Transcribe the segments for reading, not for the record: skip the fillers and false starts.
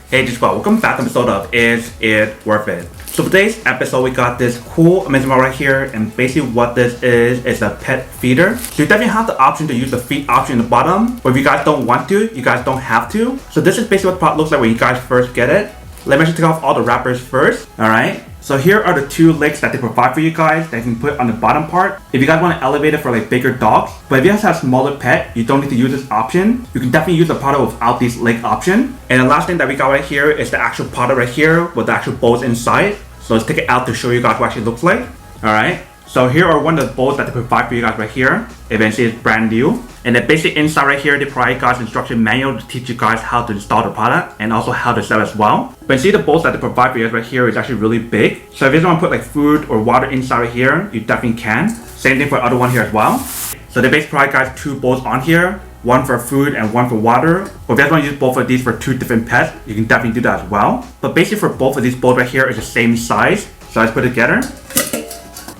Hey, just welcome back to episode of Is It Worth It? So for today's episode, we got this cool amazing one right here, and basically what this is a pet feeder. So you definitely have the option to use the feed option in the bottom, but if you guys don't want to, you guys don't have to. So this is basically what the product looks like when you guys first get it. Let me actually take off all the wrappers first, alright? So here are the two legs that they provide for you guys that you can put on the bottom part. If you guys want to elevate it for like bigger dogs, but if you guys have a smaller pet, you don't need to use this option. You can definitely use the product without this leg option. And the last thing that we got right here is the actual product right here with the actual bolts inside. So let's take it out to show you guys what it actually looks like. Alright. So here are one of the bolts that they provide for you guys right here. Eventually it's brand new. And then basically inside right here, they provide you guys instruction manual to teach you guys how to install the product and also how to set as well. But you see the bolts that they provide for you guys right here is actually really big. So if you just want to put like food or water inside right here, you definitely can. Same thing for the other one here as well. So they basically provide guys two bolts on here. One for food and one for water. But if you guys want to use both of these for two different pets, you can definitely do that as well. But basically for both of these bolts right here is the same size. So let's put it together.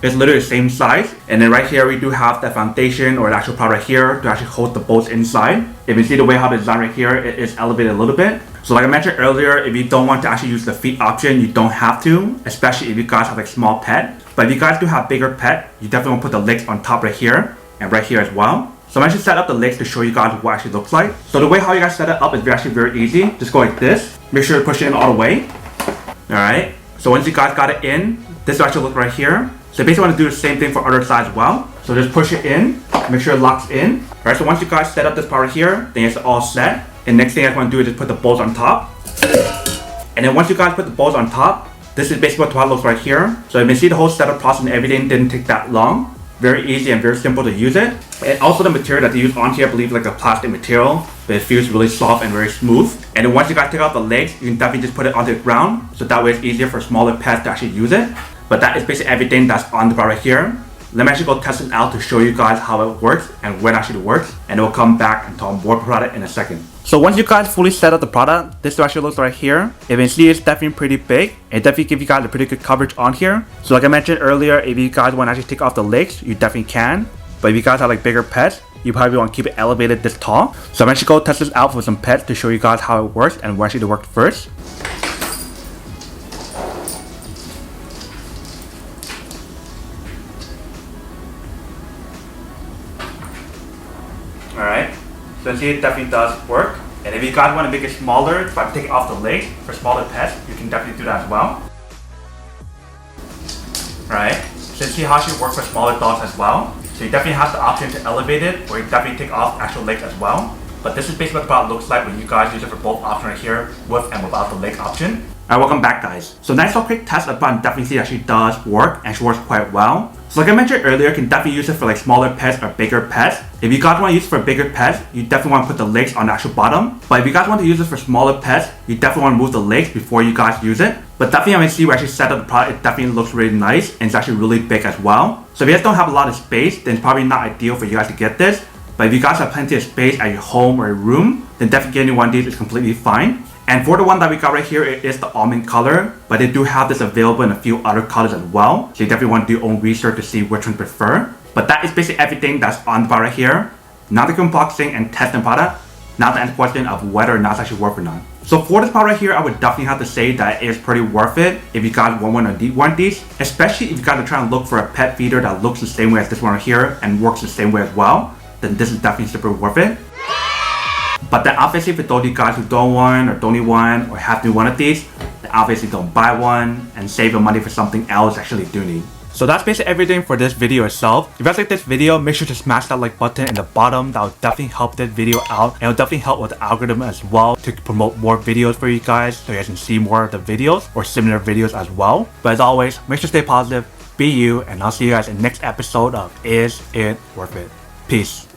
It's literally the same size. And then right here we do have the foundation or the actual product right here to actually hold the bolts inside. If you see the way how the design right here, it is elevated a little bit. So like I mentioned earlier, if you don't want to actually use the feet option, you don't have to, especially if you guys have like small pet. But if you guys do have bigger pet, you definitely want to put the legs on top right here and right here as well. So I'm actually set up the legs to show you guys what it actually looks like. So the way how you guys set it up is actually very easy. Just go like this. Make sure to push it in all the way. Alright. So once you guys got it in, this will actually look right here. So basically want to do the same thing for other sides as well. So just push it in, make sure it locks in. Alright, so once you guys set up this part right here, then it's all set. And next thing I want to do is just put the bolts on top. And then once you guys put the bolts on top, this is basically what the product looks right here. So you can see the whole setup process and everything didn't take that long. Very easy and very simple to use it. And also the material that they use on here, I believe like a plastic material, but it feels really soft and very smooth. And then once you guys take out the legs, you can definitely just put it onto the ground. So that way it's easier for smaller pets to actually use it. But that is basically everything that's on the bar right here. Let me actually go test it out to show you guys how it works and when it actually works. And we'll come back and talk more about it in a second. So once you guys fully set up the product, this actually looks right here. If you can see, it's definitely pretty big. It definitely gives you guys a pretty good coverage on here. So like I mentioned earlier, if you guys want to actually take off the legs, you definitely can. But if you guys have like bigger pets, you probably want to keep it elevated this tall. So I'm actually going to test this out for some pets to show you guys how it works and where actually it worked first. Alright, so see it definitely does work. And if you guys want to make it smaller, if I take it off the legs for smaller pets, you can definitely do that as well. Alright, so see how it should work for smaller dogs as well. So you definitely have the option to elevate it, or you definitely take off actual legs as well. But this is basically what the product looks like when you guys use it for both options right here, with and without the leg option. Alright, welcome back guys. So nice little quick test, but definitely see it actually does work and she works quite well. So like I mentioned earlier, you can definitely use it for like smaller pets or bigger pets. If you guys want to use it for bigger pets, you definitely want to put the legs on the actual bottom. But if you guys want to use it for smaller pets, you definitely want to move the legs before you guys use it. But definitely when you see where I actually set up the product, it definitely looks really nice and it's actually really big as well. So if you guys don't have a lot of space, then it's probably not ideal for you guys to get this. But if you guys have plenty of space at your home or your room, then definitely getting one of these is completely fine. And for the one that we got right here, it is the almond color, but they do have this available in a few other colors as well. So you definitely want to do your own research to see which one you prefer. But that is basically everything that's on the product right here. Now the unboxing and testing product. Now the end question of whether or not it's actually worth or not. So for this product right here, I would definitely have to say that it is pretty worth it if you guys want one of these. Especially if you guys are trying to look for a pet feeder that looks the same way as this one right here and works the same way as well, then this is definitely super worth it. But then obviously for those of you guys who don't want or don't need one or have to need one of these, then obviously don't buy one and save your money for something else you actually do need. So that's basically everything for this video itself. If you guys like this video, make sure to smash that like button in the bottom. That will definitely help this video out and it will definitely help with the algorithm as well to promote more videos for you guys so you guys can see more of the videos or similar videos as well. But as always, make sure to stay positive, be you, and I'll see you guys in the next episode of Is It Worth It? Peace.